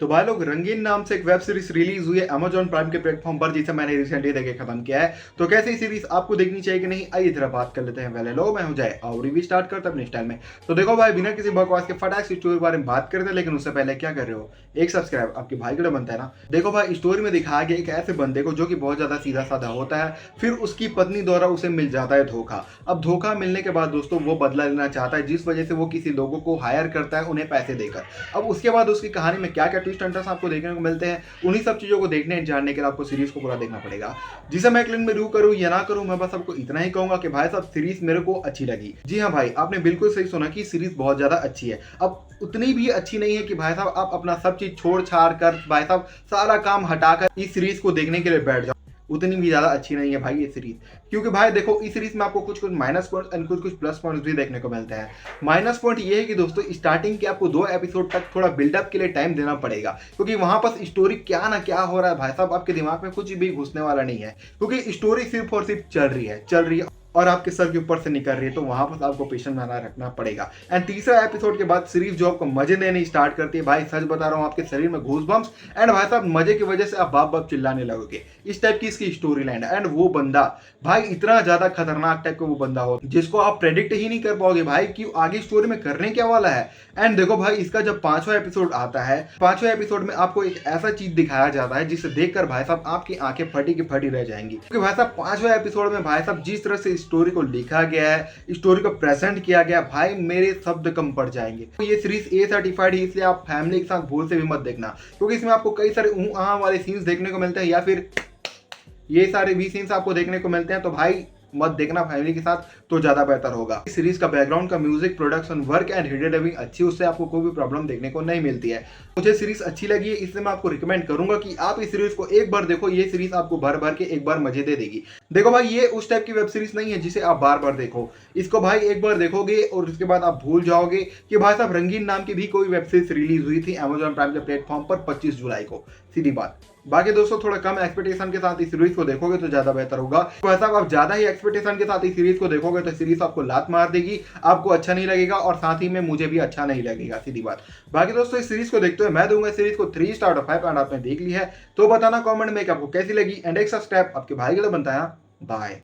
तो भाई लोग रंगीन नाम से एक वेब सीरीज रिलीज हुई है अमेजॉन प्राइम के प्लेटफॉर्म पर, जिसे मैंने रिसेंटली देखे खत्म किया है। तो कैसी सीरीज आपको देखनी चाहिए कि नहीं, आइए जरा बात कर लेते हैं। पहले लोग मैं हूं जाए और रिव्यू स्टार्ट करते अपने स्टाइल में। तो देखो भाई, बिना किसी बकवास के फटाक से स्टोरी के बारे में बात करते हैं, लेकिन उससे पहले क्या कर रहे हो, एक सब्सक्राइब आपके भाई के लिए बनता है ना। देखो भाई, स्टोरी में दिखाया गया एक ऐसे बंदे को जो कि बहुत ज्यादा सीधा साधा होता है, फिर उसकी पत्नी द्वारा उसे मिल जाता है धोखा। अब धोखा मिलने के बाद दोस्तों वो बदला लेना चाहता है, जिस वजह से वो किसी लोगों को हायर करता है उन्हें पैसे देकर। अब उसके बाद उसकी कहानी में क्या क्या ट्विस्ट टर्न्स आपको देखने को मिलते हैं, उन्हीं सब चीजों को देखने जानने के लिए आपको सीरीज को पूरा देखना पड़ेगा। जिसे मैं क्लिन में रिव्यू करूं या ना करूं, मैं बस आपको इतना ही कहूंगा कि भाई साहब सीरीज मेरे को अच्छी लगी। जी हाँ भाई, आपने बिल्कुल सही सुना कि सीरीज बहुत ज्यादा अच्छी है। अब उतनी भी अच्छी नहीं है कि भाई साहब आप अपना सब चीज छोड़ छाड़ कर, भाई साहब सारा काम हटाकर इस सीरीज को देखने के लिए बैठ जाओ। उतनी भी ज्यादा अच्छी नहीं है भाई ये सीरीज, क्योंकि भाई देखो इस सीरीज में आपको कुछ कुछ माइनस पॉइंट एंड कुछ कुछ प्लस पॉइंट्स भी देखने को मिलते हैं। माइनस पॉइंट ये है कि दोस्तों स्टार्टिंग के आपको 2 एपिसोड तक थोड़ा बिल्डअप के लिए टाइम देना पड़ेगा, क्योंकि वहां पर स्टोरी क्या ना क्या हो रहा है भाई साहब आपके दिमाग में कुछ भी घुसने वाला नहीं है, क्योंकि स्टोरी सिर्फ और सिर्फ चल रही है और आपके सर के ऊपर से निकल रही है। तो वहां पर आपको पेशेंस बनाए रखना पड़ेगा। एंड तीसरा एपिसोड के बाद सीरीज जो आपको मजे देने स्टार्ट करती है, भाई सच बता रहा हूं, आपके शरीर में घूस बम्स एंड भाई साहब मजे की वजह से आप बाप बाप चिल्लाने लगोगे। इस टाइप की इसकी स्टोरी लाइन है। एंड वो बंदा भाई इतना ज्यादा खतरनाक टाइप का वो बंदा हो, जिसको आप प्रेडिक्ट ही नहीं कर पाओगे भाई कि आगे स्टोरी में करने क्या वाला है। एंड देखो भाई, इसका जब 5वां एपिसोड आता है, 5वें एपिसोड में आपको एक ऐसा चीज दिखाया जाता है जिसे देखकर भाई साहब आपकी आंखें फटी की फटी रह जाएंगी, क्योंकि भाई साहब 5वें एपिसोड में भाई साहब जिस तरह से स्टोरी को लिखा गया है, स्टोरी को प्रेजेंट किया गया, भाई मेरे शब्द कम पड़ जाएंगे। तो ये सीरीज ए सर्टिफाइड है, इसलिए आप फैमिली के साथ भूल से भी मत देखना, क्योंकि इसमें आपको कई सारे वाले सीन्स देखने को मिलते हैं, या फिर ये सारे भी सीन्स आपको देखने को मिलते हैं। तो भाई मत देखना फैमिली के साथ, तो ज्यादा बेहतर होगा। इस सीरीज का बैकग्राउंड का music, production work and hidden dubbing अच्छी, उससे आपको कोई भी प्रॉब्लम देखने को नहीं मिलती है। मुझे सीरीज अच्छी लगी है, इसलिए मैं आपको रिकमेंड करूंगा कि आप इस सीरीज को एक बार देखो। ये सीरीज आपको भर भर के एक बार मजे दे देगी। देखो भाई, ये उस टाइप की वेब सीरीज नहीं है जिसे आप बार बार देखो। इसको भाई एक बार देखोगे और उसके बाद आप भूल जाओगे कि भाई साहब रंगीन नाम की भी कोई वेब सीरीज रिलीज हुई थी अमेजॉन प्राइम के प्लेटफॉर्म पर 25 जुलाई को। सीधी बात। बाकी दोस्तों, थोड़ा कम एक्सपेक्टेशन के साथ इस सीरीज को देखोगे तो ज्यादा बेहतर होगा। वैसा आप ज्यादा ही एक्सपेक्टेशन के साथ इस सीरीज को देखोगे तो सीरीज आपको लात मार देगी, आपको अच्छा नहीं लगेगा, और साथ ही में मुझे भी अच्छा नहीं लगेगा। सीधी बात। बाकी दोस्तों, इस सीरीज को देखते हुए मैं दूंगा इस सीरीज को 3 स्टार और 5 एंड आपने देख ली है तो बताना कमेंट में कि आपको कैसी लगी। एंड एक सब्सक्राइब आपके भाई के लिए बनता है। बाय।